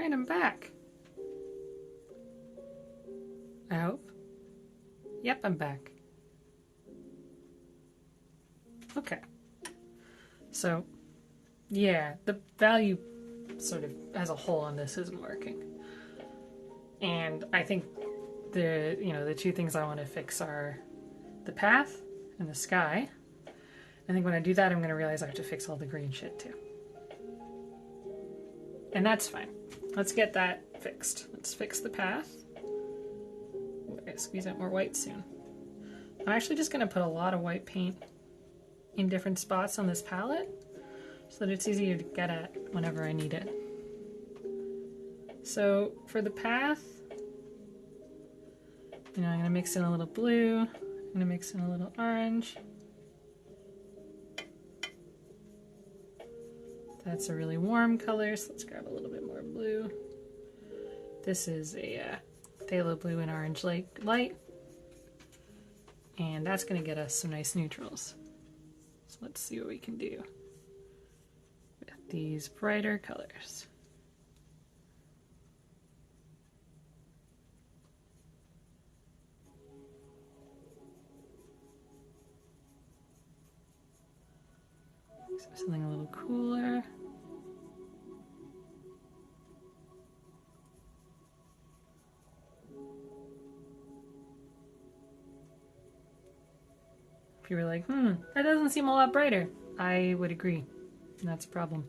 Alright, I'm back. I hope. Yep, I'm back. Okay. So, yeah, the value sort of as a whole on this isn't working. And I think the two things I want to fix are the path and the sky. I think when I do that, I'm going to realize I have to fix all the green shit too. And that's fine. Let's get that fixed. Let's fix the path. We're going to squeeze out more white soon. I'm actually just going to put a lot of white paint in different spots on this palette so that it's easier to get at whenever I need it. So for the path, I'm going to mix in a little blue. I'm going to mix in a little orange. That's a really warm color, so let's grab a little bit more blue. This is a phthalo blue and orange light. And that's going to get us some nice neutrals. So let's see what we can do with these brighter colors. So something a little cooler. If you were like, that doesn't seem a lot brighter, I would agree. That's a problem.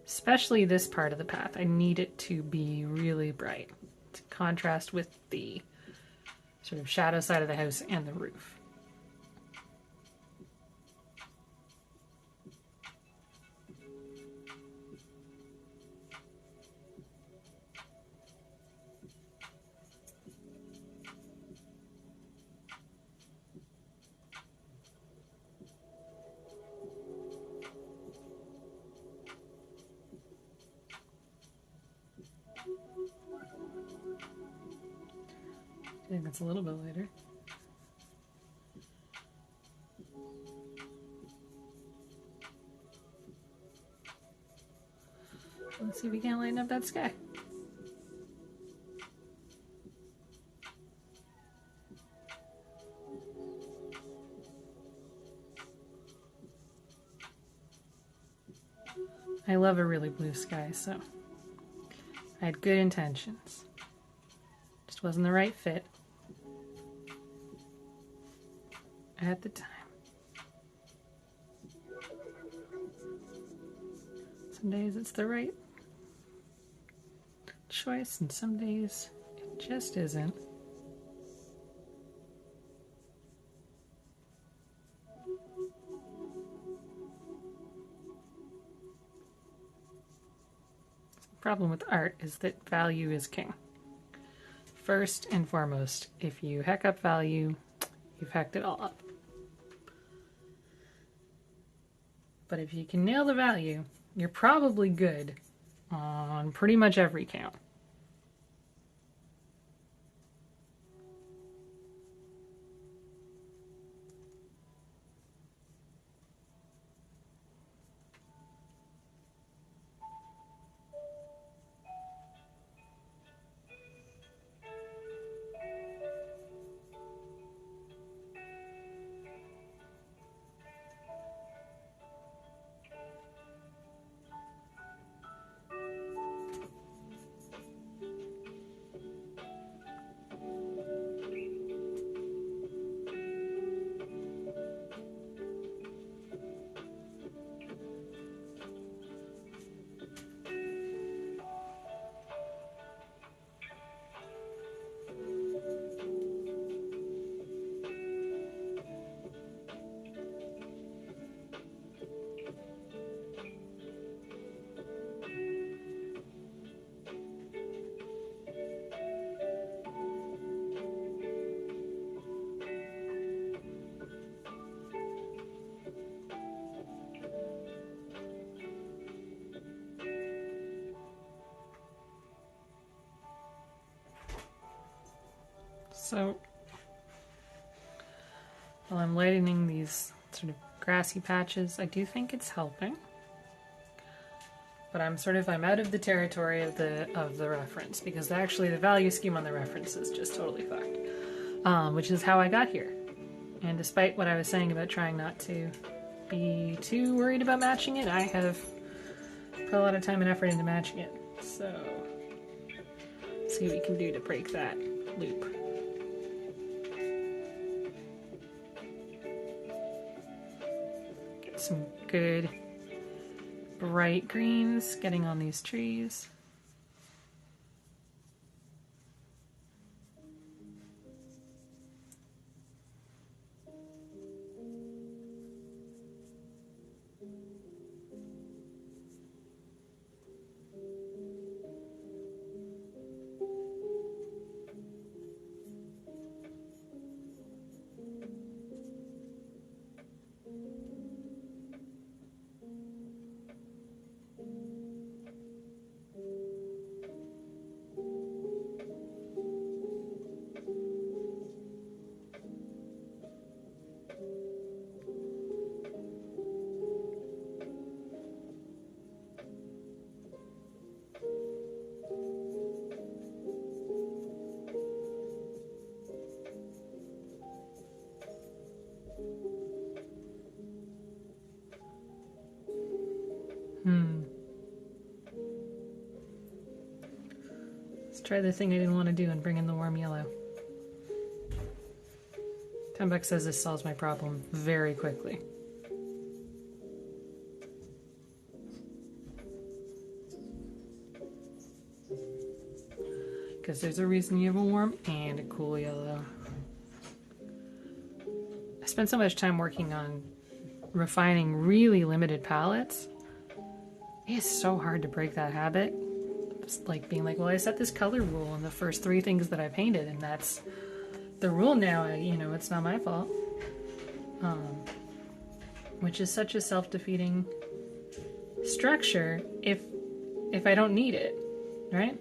Especially this part of the path. I need it to be really bright to contrast with the sort of shadow side of the house and the roof. I think that's a little bit lighter. Let's see if we can't lighten up that sky. I love a really blue sky, so I had good intentions. Just wasn't the right fit at the time. Some days it's the right choice, and some days it just isn't. The problem with art is that value is king. First and foremost, if you heck up value, you've hecked it all up. But if you can nail the value, you're probably good on pretty much every count. So, while I'm lightening these sort of grassy patches, I do think it's helping. but I'm out of the territory of the reference, because actually the value scheme on the reference is just totally fucked. Which is how I got here. And despite what I was saying about trying not to be too worried about matching it, I have put a lot of time and effort into matching it. So let's see what we can do to break that loop. Get some good bright greens getting on these trees. Let's try the thing I didn't want to do and bring in the warm yellow. $10 says this solves my problem very quickly. Because there's a reason you have a warm and a cool yellow. I spent so much time working on refining really limited palettes. It's so hard to break that habit. Just like being like, well, I set this color rule in the first 3 things that I painted, and that's the rule now. You know, it's not my fault. Which is such a self-defeating structure if I don't need it, right?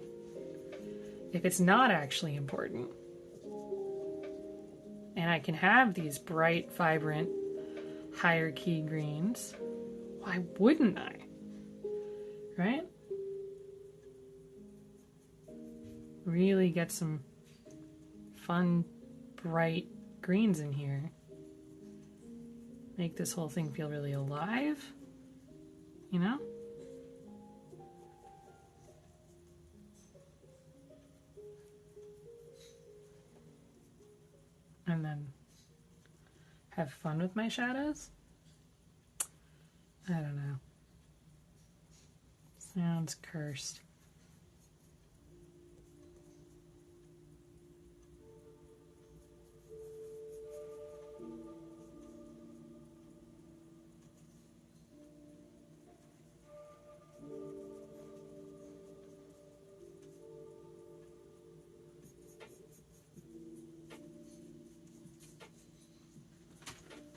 If it's not actually important. And I can have these bright, vibrant, higher key greens, why wouldn't I? Right? Really get some fun, bright greens in here. Make this whole thing feel really alive, you know? And then have fun with my shadows? I don't know. Sounds cursed.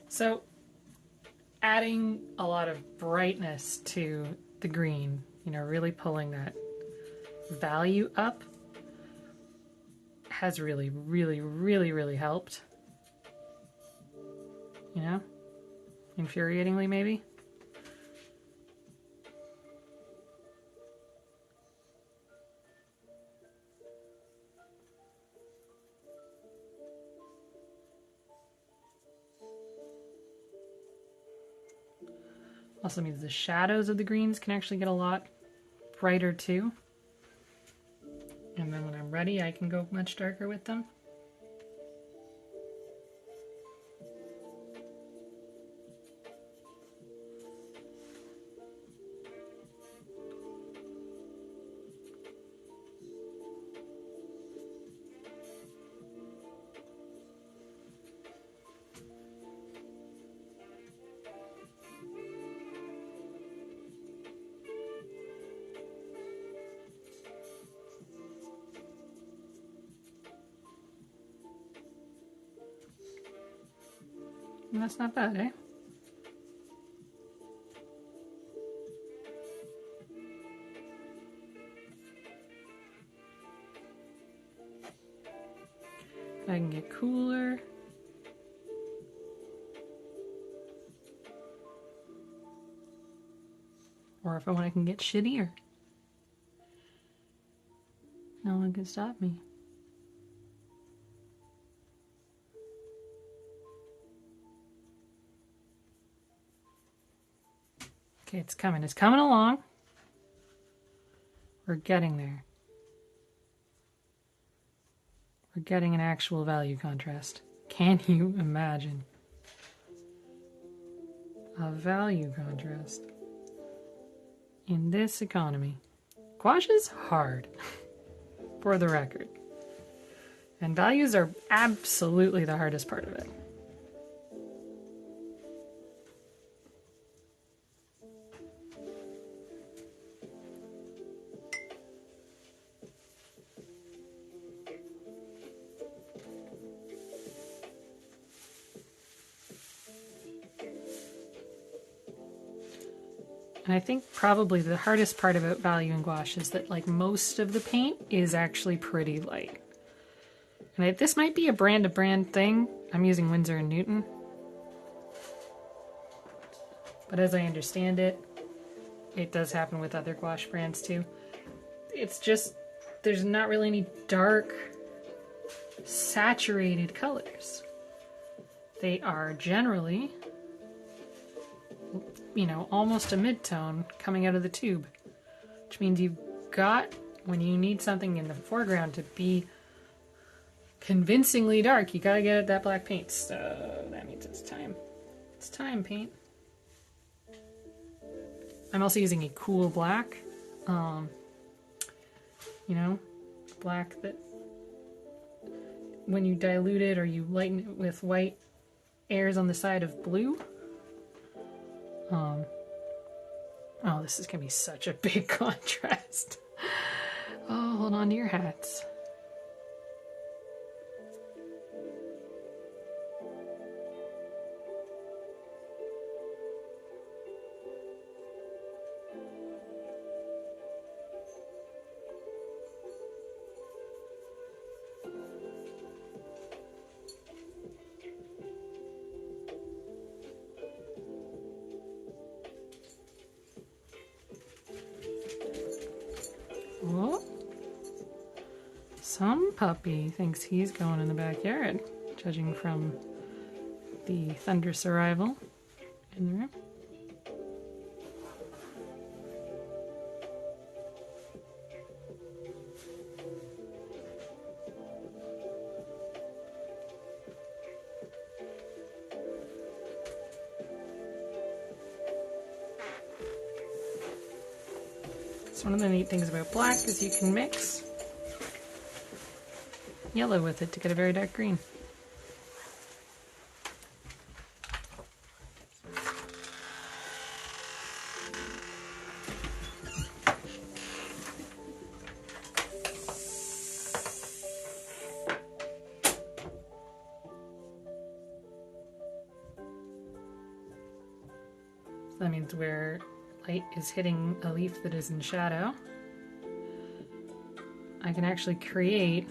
So, adding a lot of brightness to the green, you know, really pulling that value up has really, really, really, really helped. You know? Infuriatingly, maybe? Also means the shadows of the greens can actually get a lot brighter too. And then when I'm ready, I can go much darker with them. And that's not bad, eh? If I can get cooler. Or if I want, I can get shittier. No one can stop me. Okay, it's coming. It's coming along. We're getting there. We're getting an actual value contrast. Can you imagine a value contrast in this economy? Gouache is hard, for the record. And values are absolutely the hardest part of it. And I think probably the hardest part about value in gouache is that like most of the paint is actually pretty light. And this might be a brand to brand thing. I'm using Winsor & Newton. But as I understand it, it does happen with other gouache brands too. It's just, there's not really any dark, saturated colors. They are generally, you know, almost a mid-tone coming out of the tube. Which means you've got, when you need something in the foreground to be convincingly dark, you gotta get that black paint. So that means it's time. It's time, paint. I'm also using a cool black. You know, black that when you dilute it or you lighten it with white, airs on the side of blue. Oh, this is gonna be such a big contrast. Oh, hold on to your hats. Oh, some puppy thinks he's going in the backyard, judging from the thunderous arrival in the room. So one of the neat things about black is you can mix yellow with it to get a very dark green. So that means where light is hitting a leaf that is in shadow, I can actually create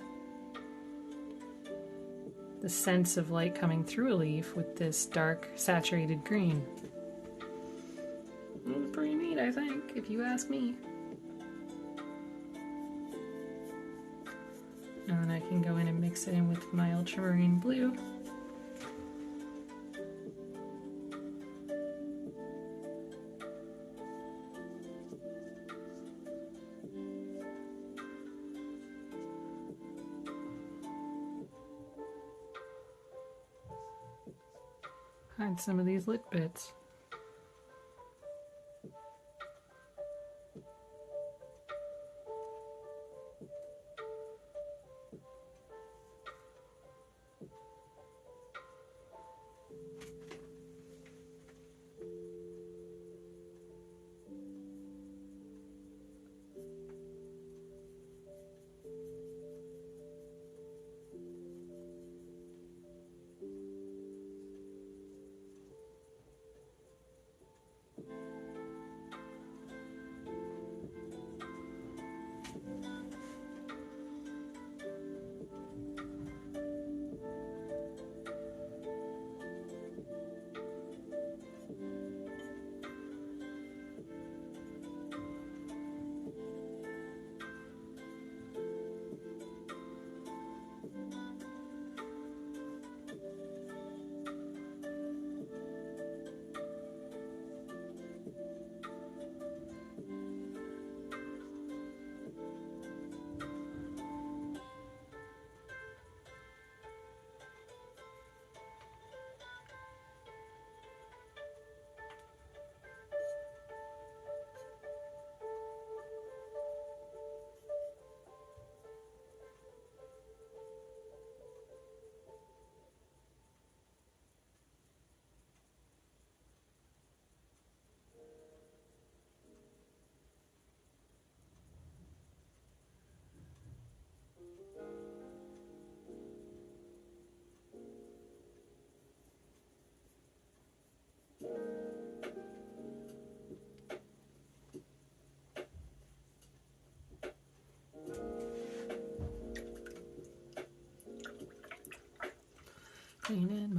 the sense of light coming through a leaf with this dark saturated green. It's pretty neat, I think, if you ask me. And then I can go in and mix it in with my ultramarine blue. Hide some of these lit bits.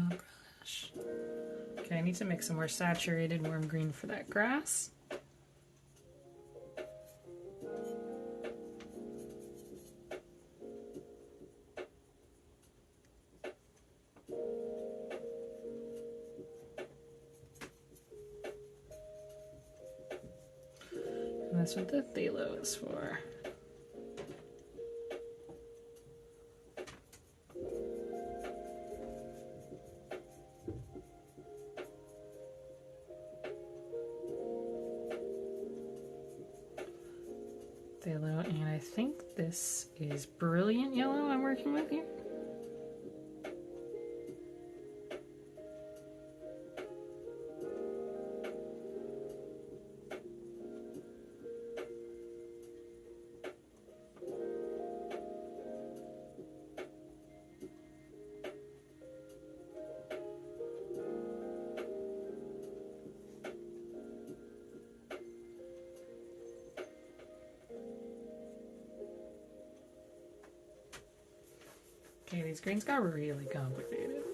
brush. Okay, I need to make some more saturated warm green for that grass. And that's what the phthalo is for. Phthalo, and I think this is brilliant yellow I'm working with here. Okay, these greens got really complicated.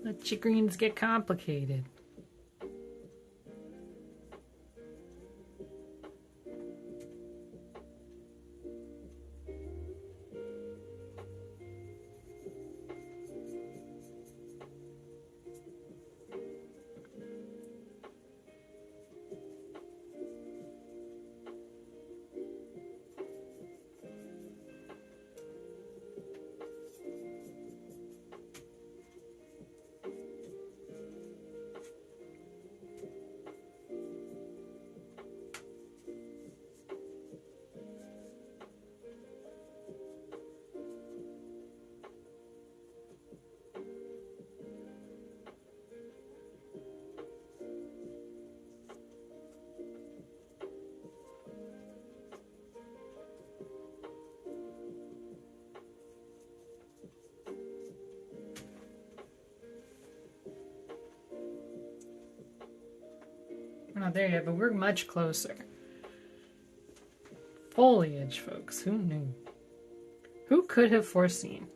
Let your greens get complicated. We're not there yet, but we're much closer. Foliage, folks. Who knew? Who could have foreseen?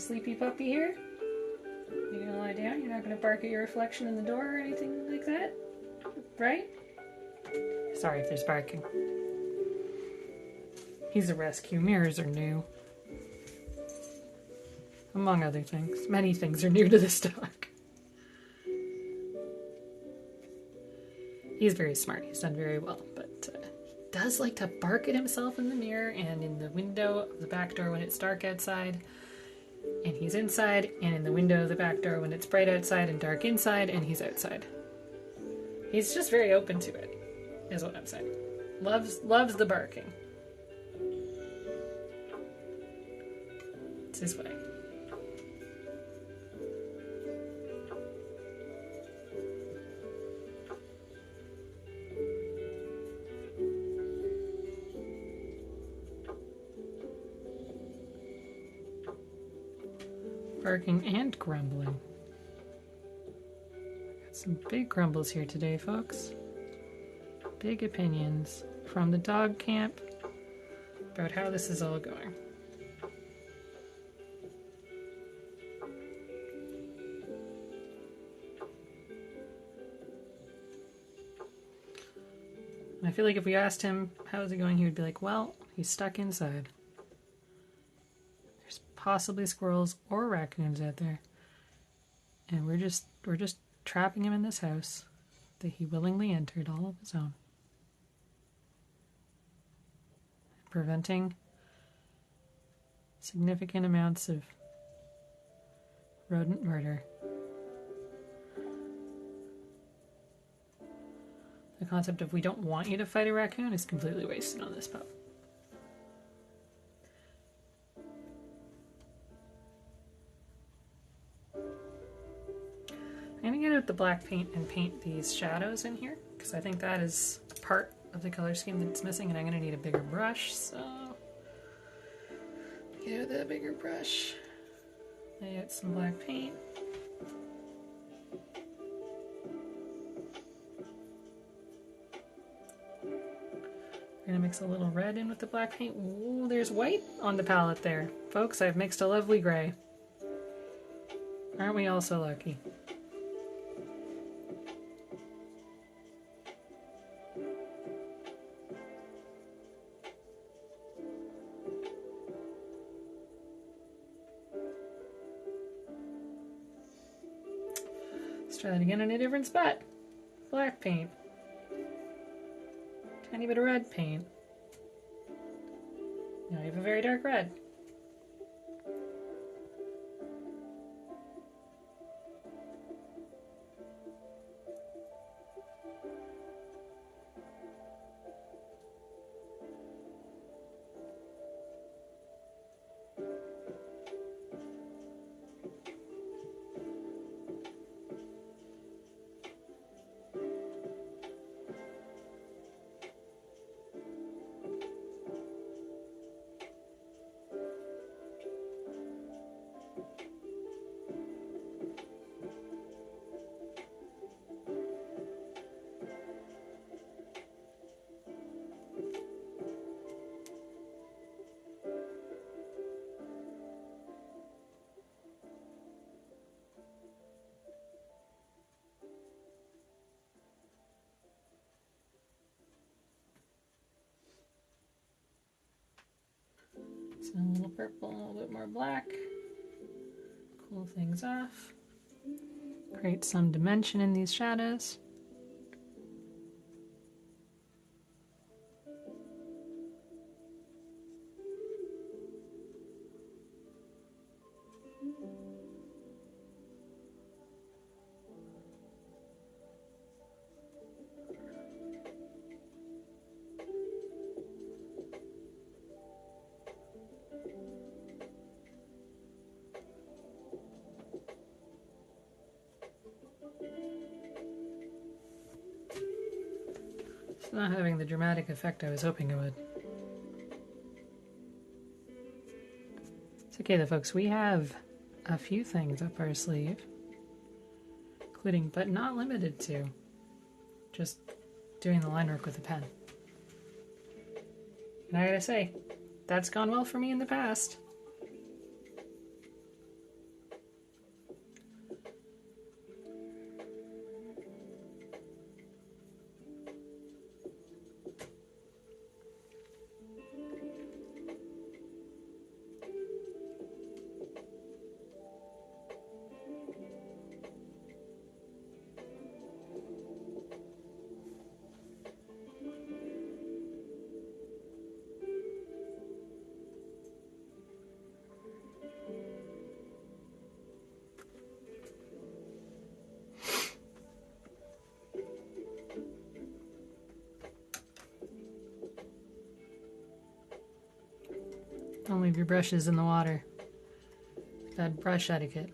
sleepy puppy here? You gonna lie down? You're not gonna bark at your reflection in the door or anything like that? Right? Sorry if there's barking. He's a rescue. Mirrors are new. Among other things. Many things are new to this dog. He's very smart. He's done very well, but he does like to bark at himself in the mirror and in the window of the back door when it's dark outside. And he's inside, and in the window of the back door when it's bright outside and dark inside, and he's outside. He's just very open to it, is what I'm saying. Loves the barking. It's his way. Barking and grumbling. Got some big grumbles here today, folks. Big opinions from the dog camp about how this is all going. And I feel like if we asked him how is it going, he would be like, well, he's stuck inside. Possibly squirrels or raccoons out there, and we're just trapping him in this house that he willingly entered all of his own, preventing significant amounts of rodent murder. The concept of we don't want you to fight a raccoon is completely wasted on this pup. I'm going to get out the black paint and paint these shadows in here, because I think that is part of the color scheme that's missing, and I'm going to need a bigger brush, so get out that bigger brush, lay out some black paint. We're going to mix a little red in with the black paint. Ooh, there's white on the palette there. Folks, I've mixed a lovely gray. Aren't we all so lucky? Try that again in a different spot. Black paint. Tiny bit of red paint. Now you have a very dark red. So a little purple, a little bit more black. Cool things off. Create some dimension in these shadows. It's not having the dramatic effect I was hoping it would. It's okay though, folks. We have a few things up our sleeve, including, but not limited to, just doing the line work with a pen. And I gotta say, that's gone well for me in the past. Don't leave your brushes in the water. Bad brush etiquette.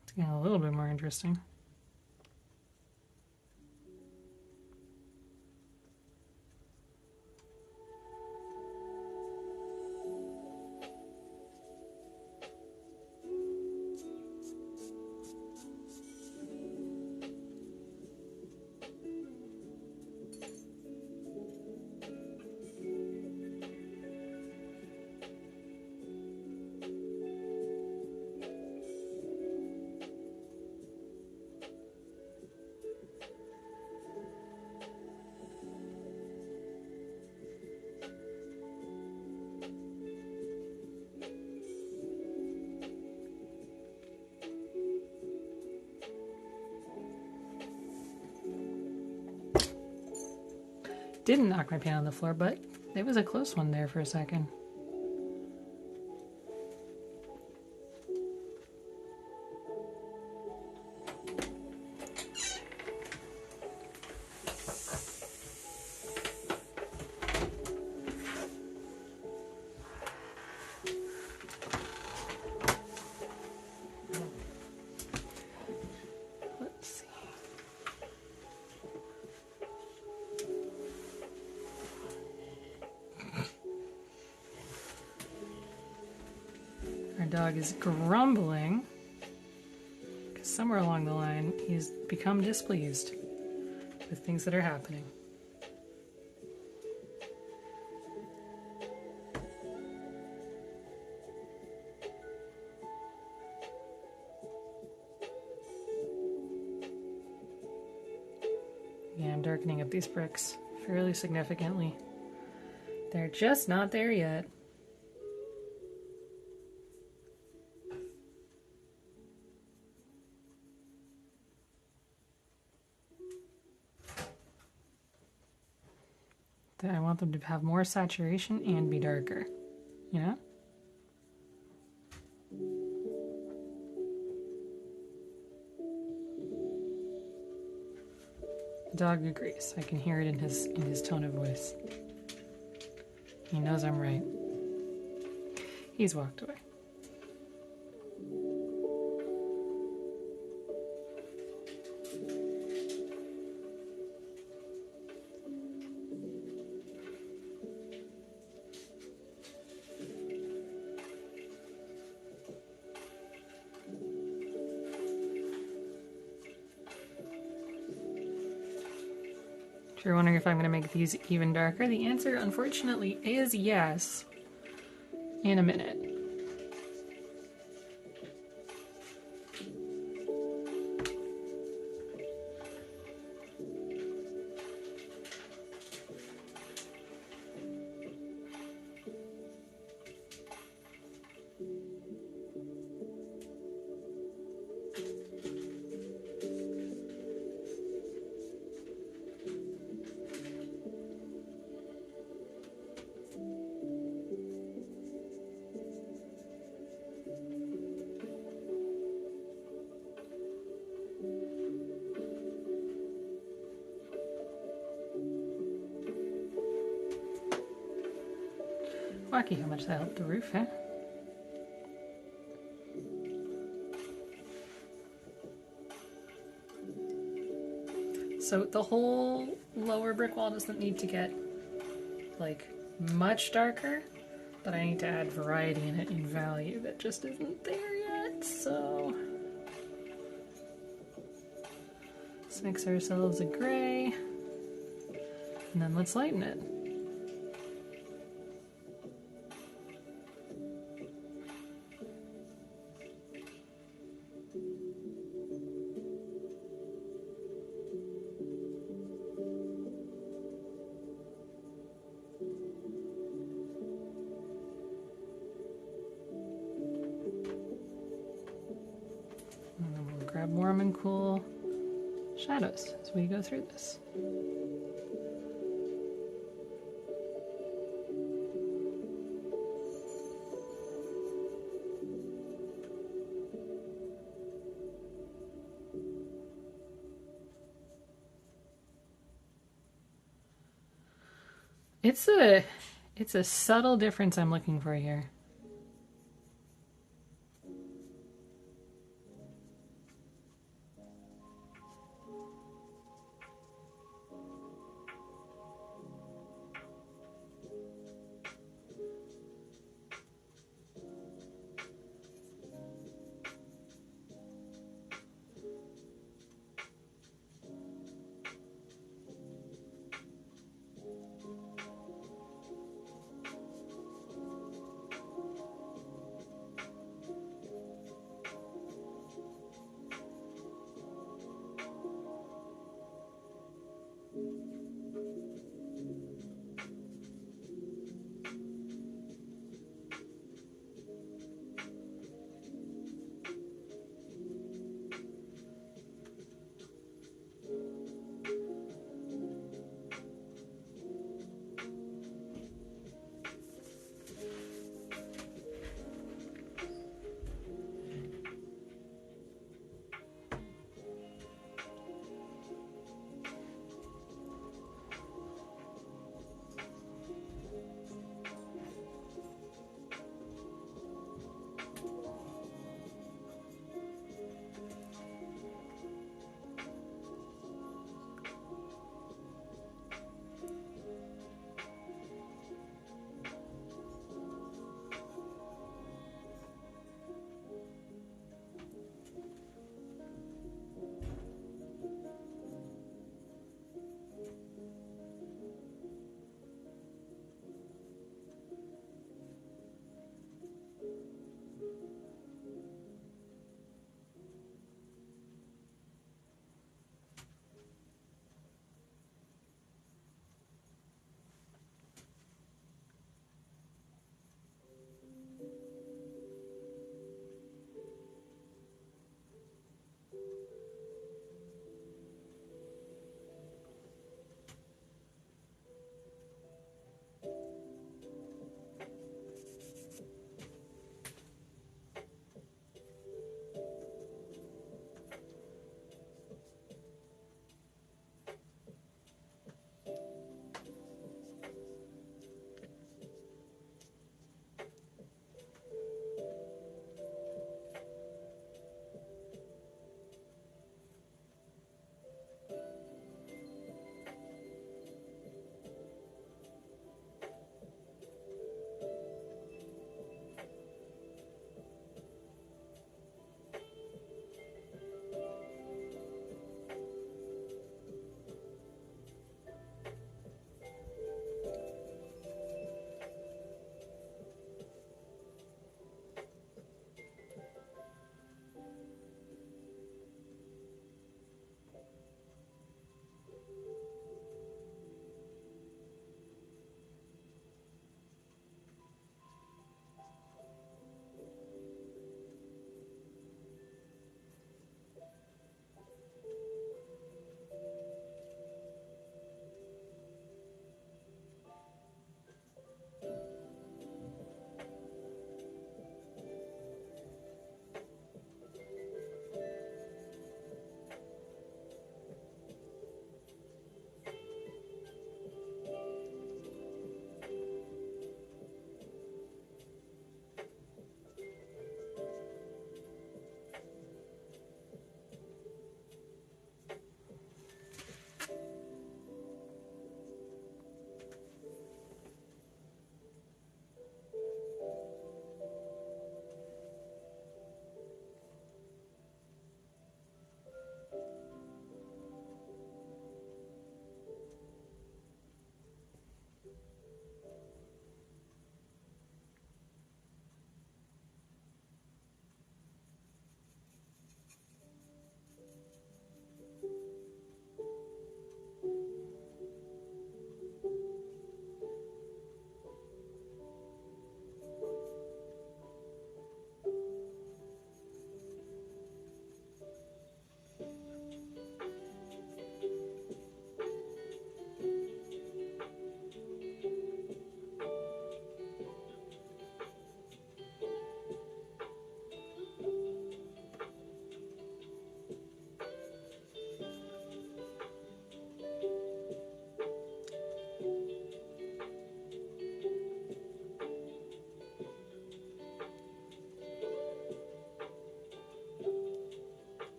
It's getting a little bit more interesting. Didn't knock my pan on the floor, but it was a close one there for a second. Let's see. Our dog is grumbling because somewhere along the line he's become displeased with things that are happening. Yeah, I'm darkening up these bricks fairly significantly. They're just not there yet. I want them to have more saturation and be darker, you know? The dog agrees. I can hear it in his tone of voice. He knows I'm right. He's walked away. If you're wondering if I'm going to make these even darker, the answer, unfortunately, is yes. In a minute. Wacky how much that helped the roof, huh? So the whole lower brick wall doesn't need to get like much darker, but I need to add variety in it in value that just isn't there yet, so let's mix ourselves a gray and then let's lighten it. warm and cool shadows as we go through this. It's a subtle difference I'm looking for here.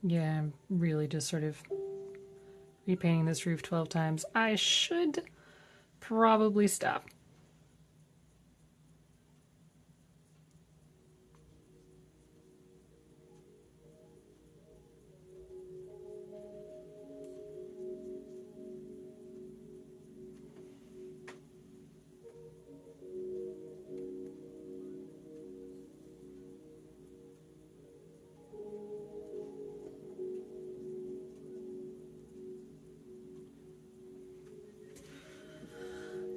Yeah, I'm really just sort of repainting this roof 12 times. I should probably stop.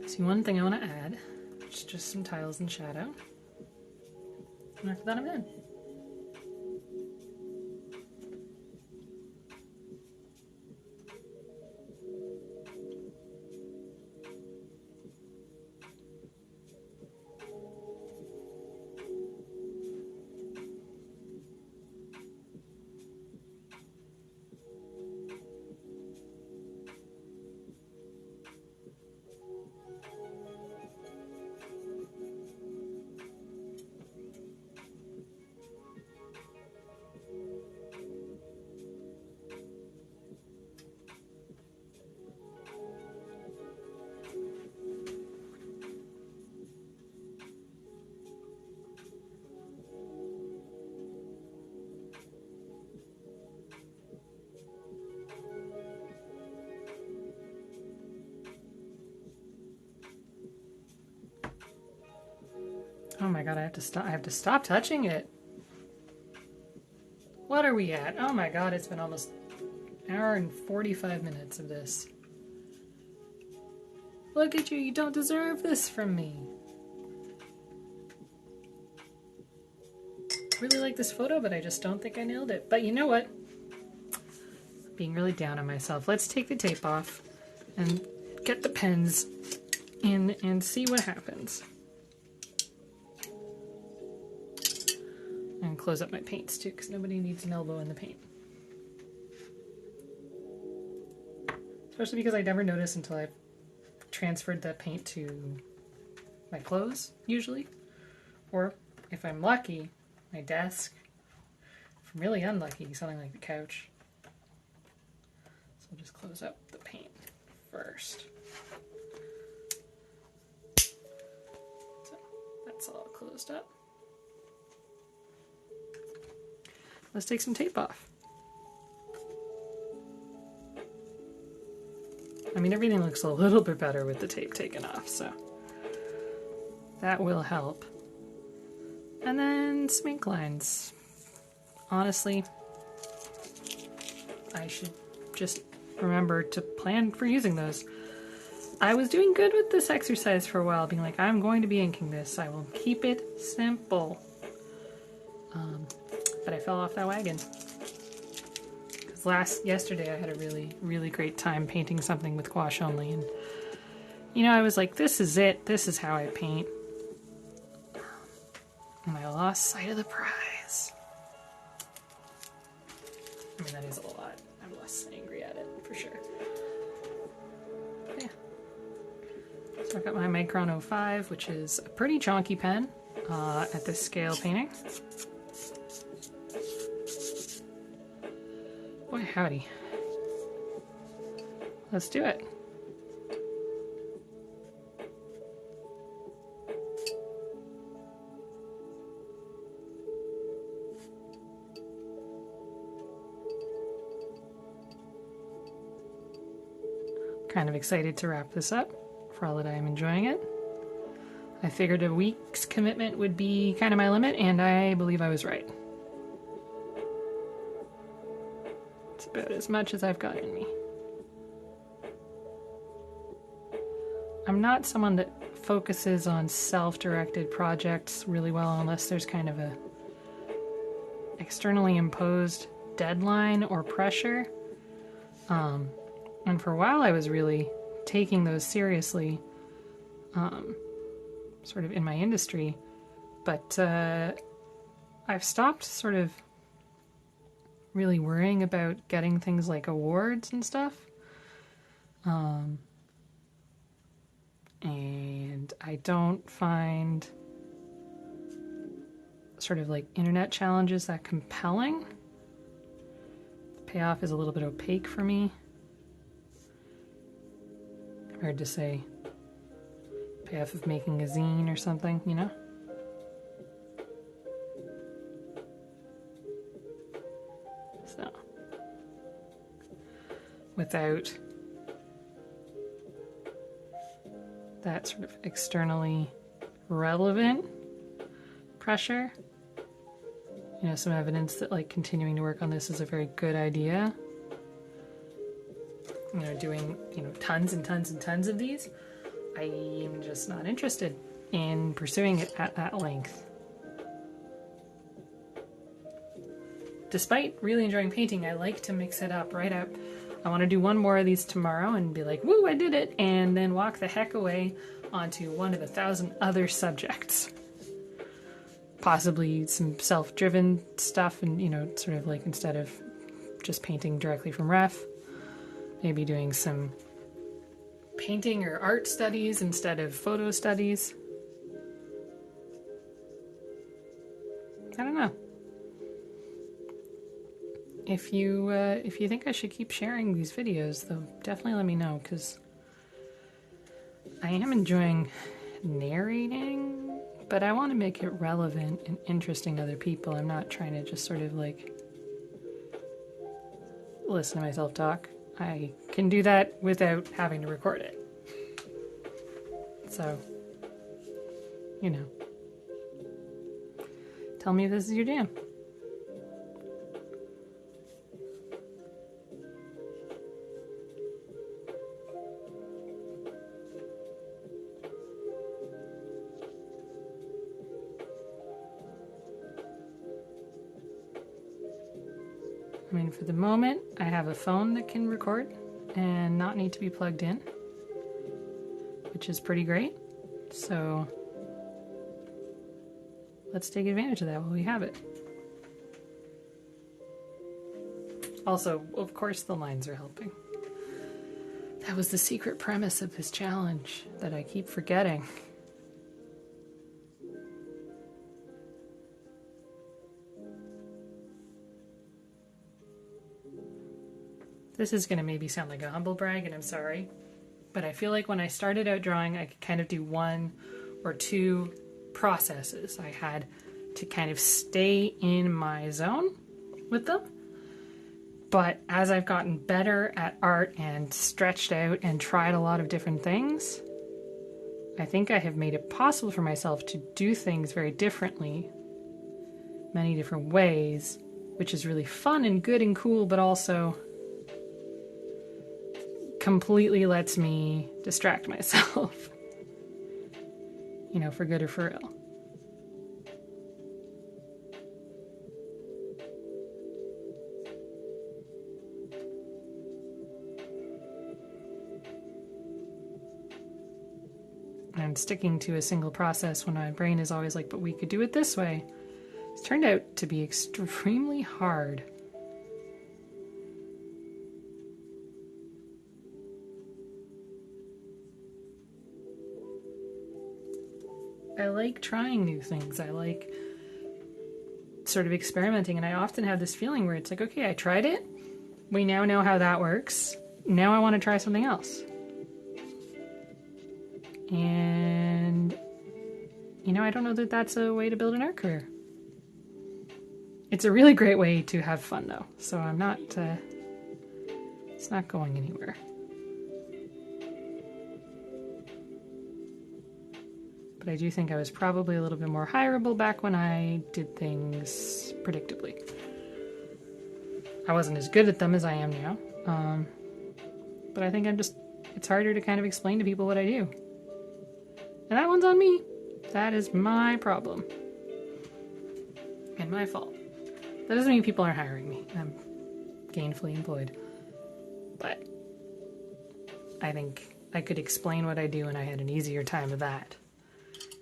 See, one thing I want to add is just some tiles and shadow. And after that, I'm in. Oh my god, I have to stop touching it. What are we at? Oh my god, it's been almost an hour and 45 minutes of this. Look at you don't deserve this from me. Really like this photo, but I just don't think I nailed it. But you know what? Being really down on myself. Let's take the tape off and get the pens in and see what happens. And close up my paints too, because nobody needs an elbow in the paint. Especially because I never notice until I've transferred the paint to my clothes, usually. Or, if I'm lucky, my desk. If I'm really unlucky, something like the couch. So I'll just close up the paint first. So that's all closed up. Let's take some tape off. I mean, everything looks a little bit better with the tape taken off, so that will help. And then smink lines. Honestly, I should just remember to plan for using those. I was doing good with this exercise for a while, being like, I'm going to be inking this. I will keep it simple. But I fell off that wagon. Because yesterday I had a really great time painting something with gouache only. And, you know, I was like, this is it. This is how I paint. And I lost sight of the prize. I mean, that is a lot. I'm less angry at it, for sure. Yeah. So I've got my Micron 05, which is a pretty chonky pen at this scale painting. Boy, howdy. Let's do it. Kind of excited to wrap this up for all that I am enjoying it. I figured a week's commitment would be kind of my limit, and I believe I was right. It's about as much as I've got in me. I'm not someone that focuses on self-directed projects really well unless there's kind of a externally imposed deadline or pressure. And for a while I was really taking those seriously, sort of in my industry, but I've stopped sort of really worrying about getting things like awards and stuff. And I don't find sort of like internet challenges that compelling. payoff is a little bit opaque for me. Hard to say. Payoff of making a zine or something, you know? So, without that sort of externally relevant pressure, you know, some evidence that like continuing to work on this is a very good idea. You know, doing, you know, tons and tons and tons of these, I'm just not interested in pursuing it at that length. Despite really enjoying painting, I like to mix it up right up. I want to do one more of these tomorrow and be like, woo, I did it, and then walk the heck away onto one of 1,000 other subjects. Possibly some self-driven stuff, and, you know, sort of like instead of just painting directly from ref, maybe doing some painting or art studies instead of photo studies. I don't know. If you think I should keep sharing these videos, though, definitely let me know, because I am enjoying narrating, but I want to make it relevant and interesting to other people. I'm not trying to just sort of like listen to myself talk. I can do that without having to record it. So, you know, tell me if this is your jam. I mean, for the moment, I have a phone that can record and not need to be plugged in, which is pretty great. So let's take advantage of that while we have it. Also, of course, the lines are helping. That was the secret premise of this challenge that I keep forgetting. This is going to maybe sound like a humble brag, and I'm sorry, but I feel like when I started out drawing, I could kind of do one or two processes. I had to kind of stay in my zone with them. But as I've gotten better at art and stretched out and tried a lot of different things, I think I have made it possible for myself to do things very differently, many different ways, which is really fun and good and cool, but also completely lets me distract myself, you know, for good or for ill. And sticking to a single process when my brain is always like, but we could do it this way, it's turned out to be extremely hard. I like trying new things. I like sort of experimenting, and I often have this feeling where it's like, okay, I tried it. We now know how that works. Now I want to try something else. And, you know, I don't know that that's a way to build an art career. It's a really great way to have fun, though. So I'm not, it's not going anywhere. But I do think I was probably a little bit more hireable back when I did things predictably. I wasn't as good at them as I am now. But I think it's harder to kind of explain to people what I do. And that one's on me. That is my problem. And my fault. That doesn't mean people aren't hiring me. I'm gainfully employed. But I think I could explain what I do, and I had an easier time of that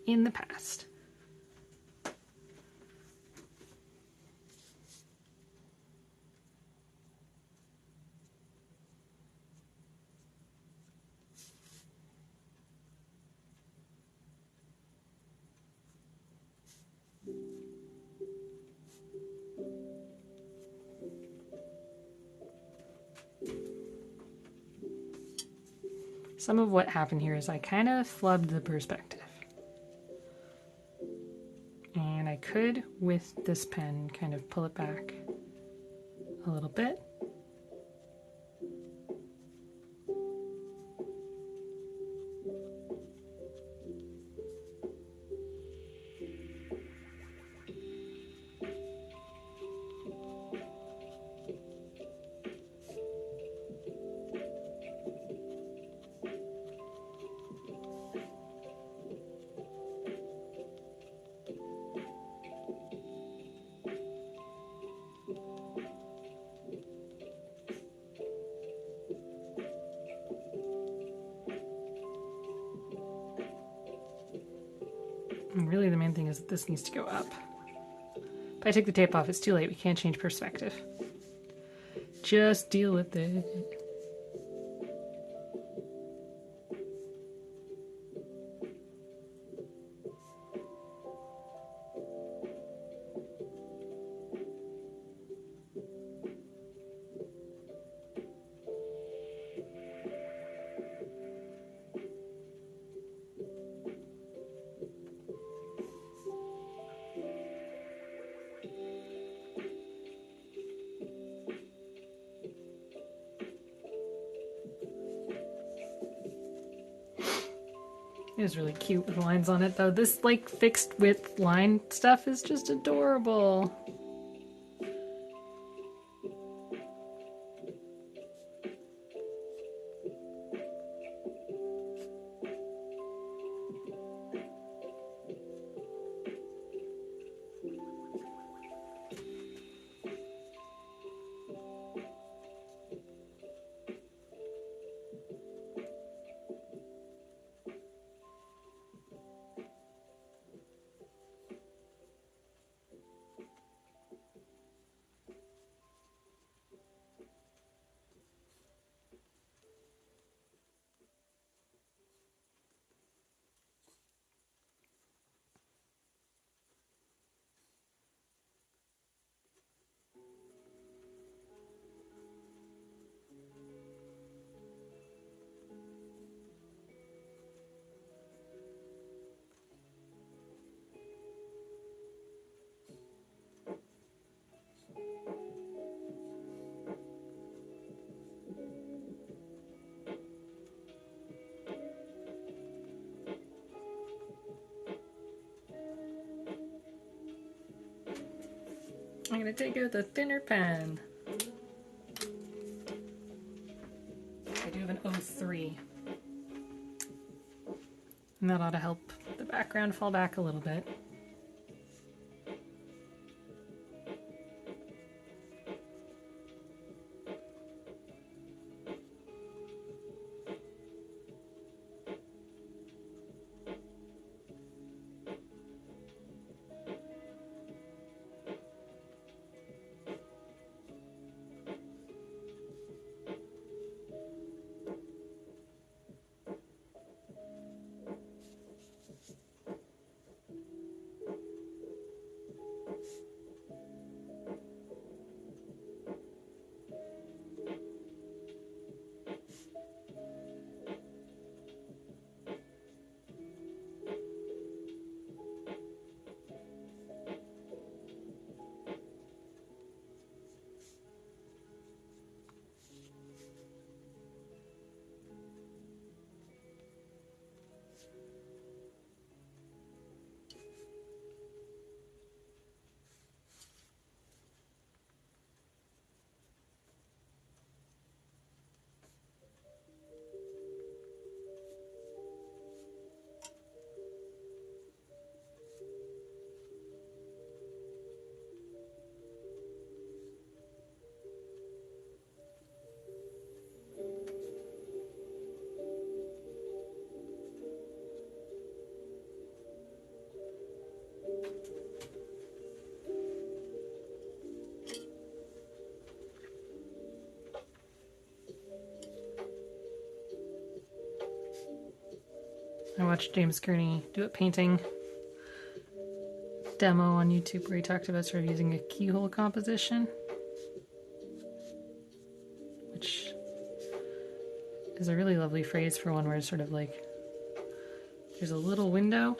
in the past. some of what happened here is I kind of flubbed the perspective. And I could, with this pen, kind of pull it back a little bit. And really the main thing is that this needs to go up. If I take the tape off, it's too late. We can't change perspective. Just deal with it. It is really cute with lines on it, though. This, like, fixed width line stuff is just adorable. I'm gonna take it with a thinner pen. I do have an 03. And that ought to help the background fall back a little bit. I watched James Gurney do a painting demo on YouTube where he talked about sort of using a keyhole composition, which is a really lovely phrase for one where it's sort of like there's a little window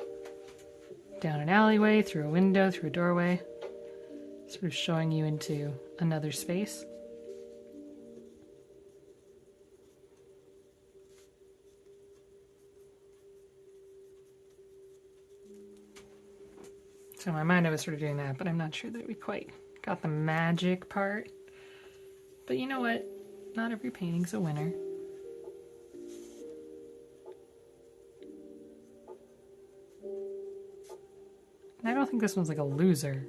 down an alleyway, through a window, through a doorway, sort of showing you into another space. So in my mind I was sort of doing that, but I'm not sure that we quite got the magic part. But you know what? Not every painting's a winner. And I don't think this one's like a loser.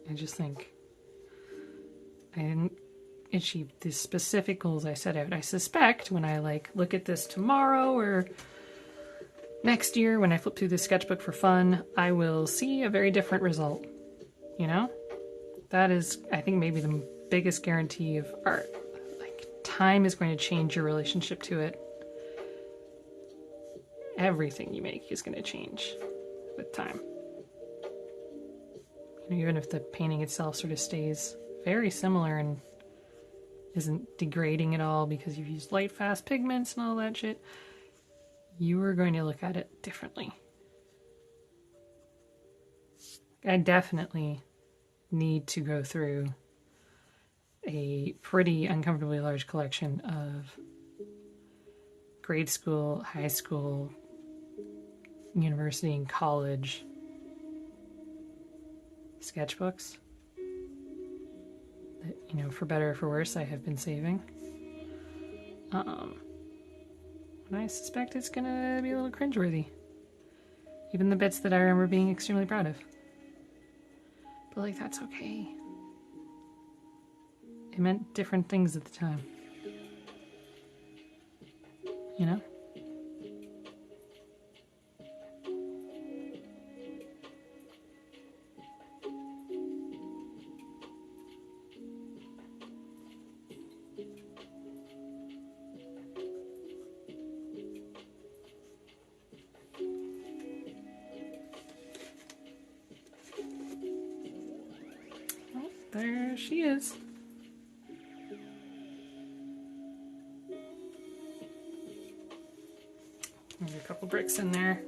I just think I didn't achieve the specific goals I set out. I suspect when I like look at this tomorrow or next year when I flip through the sketchbook for fun, I will see a very different result. You know? That is, I think, maybe the biggest guarantee of art. Like, time is going to change your relationship to it. Everything you make is going to change with time. You know, even if the painting itself sort of stays very similar and isn't degrading at all because you've used light, fast pigments and all that shit, you are going to look at it differently. I definitely need to go through a pretty uncomfortably large collection of grade school, high school, university, and college sketchbooks that, you know, for better or for worse, I have been saving. And I suspect it's gonna be a little cringeworthy. Even the bits that I remember being extremely proud of. But, like, that's okay. It meant different things at the time. You know? Oh, there she is. There's a couple bricks in there.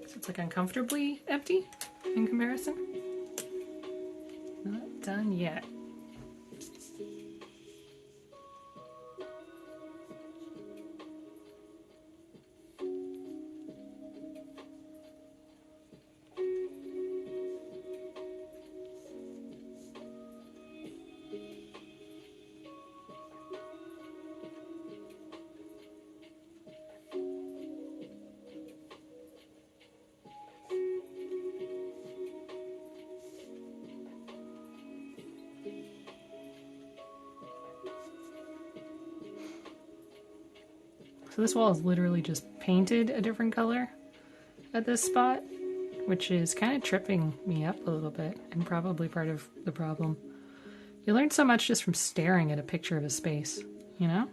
So it's like uncomfortably empty in comparison. Not done yet. So this wall is literally just painted a different color at this spot, which is kind of tripping me up a little bit and probably part of the problem. You learn so much just from staring at a picture of a space, you know?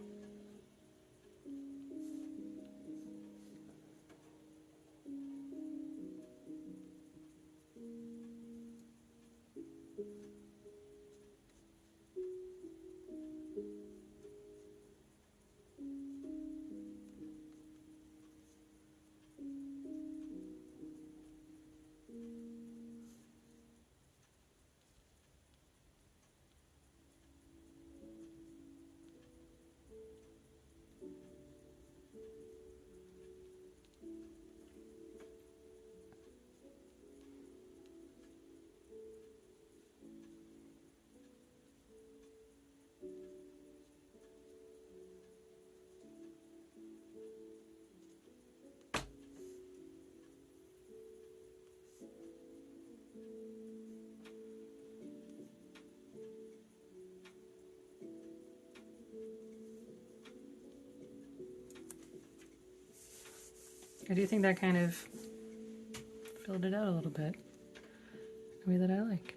I do think that kind of filled it out a little bit, the way that I like.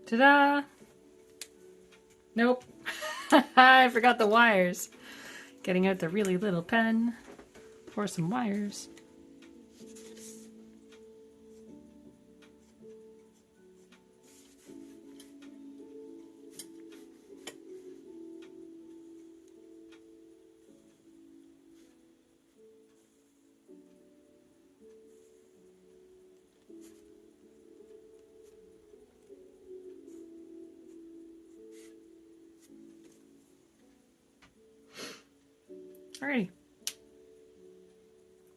Ta-da! Nope. I forgot the wires. Getting out the really little pen for some wires. Alrighty.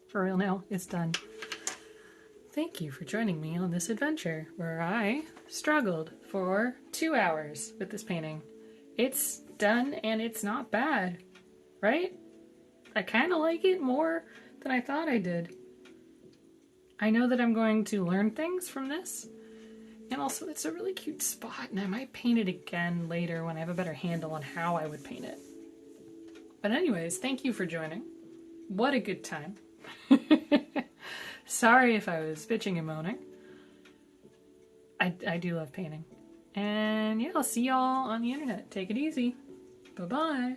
For real now, it's done. Thank you for joining me on this adventure where I struggled for 2 hours with this painting. It's done and it's not bad, right? I kind of like it more than I thought I did. I know that I'm going to learn things from this, and also it's a really cute spot, and I might paint it again later when I have a better handle on how I would paint it. But anyways, thank you for joining. What a good time. Sorry if I was bitching and moaning. I do love painting. And yeah, I'll see y'all on the internet. Take it easy. Bye-bye.